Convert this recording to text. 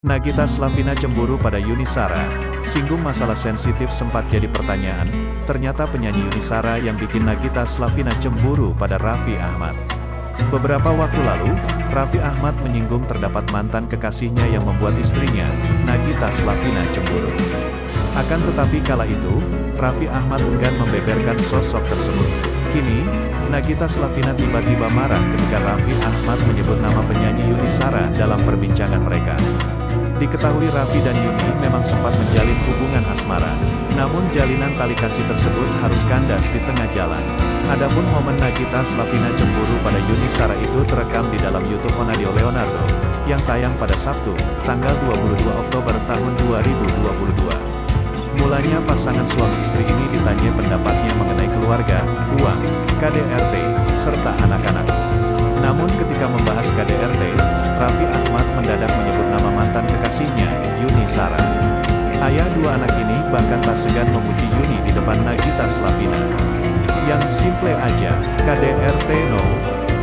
Nagita Slavina cemburu pada Yuni Shara, singgung masalah sensitif sempat jadi pertanyaan, ternyata penyanyi Yuni Shara yang bikin Nagita Slavina cemburu pada Raffi Ahmad. Beberapa waktu lalu, Raffi Ahmad menyinggung terdapat mantan kekasihnya yang membuat istrinya, Nagita Slavina cemburu. Akan tetapi kala itu, Raffi Ahmad enggan membeberkan sosok tersebut. Kini, Nagita Slavina tiba-tiba marah ketika Raffi Ahmad menyebut nama penyanyi Yuni Shara dalam perbincangan mereka. Diketahui Raffi dan Yuni memang sempat menjalin hubungan asmara, namun jalinan tali kasih tersebut harus kandas di tengah jalan. Adapun momen Nagita Slavina cemburu pada Yuni Shara itu terekam di dalam YouTube Onadio Leonardo, yang tayang pada Sabtu, tanggal 22 Oktober tahun 2022. Mulanya pasangan suami istri ini ditanya pendapatnya mengenai keluarga, uang, KDRT, serta anak-anak. Namun ketika membahas KDRT, Raffi Ahmad mendadak menyebut nama mantan kekasihnya, Yuni Shara. Ayah dua anak ini bahkan tak segan memuji Yuni di depan Nagita Slavina. Yang simple aja, KDRT no.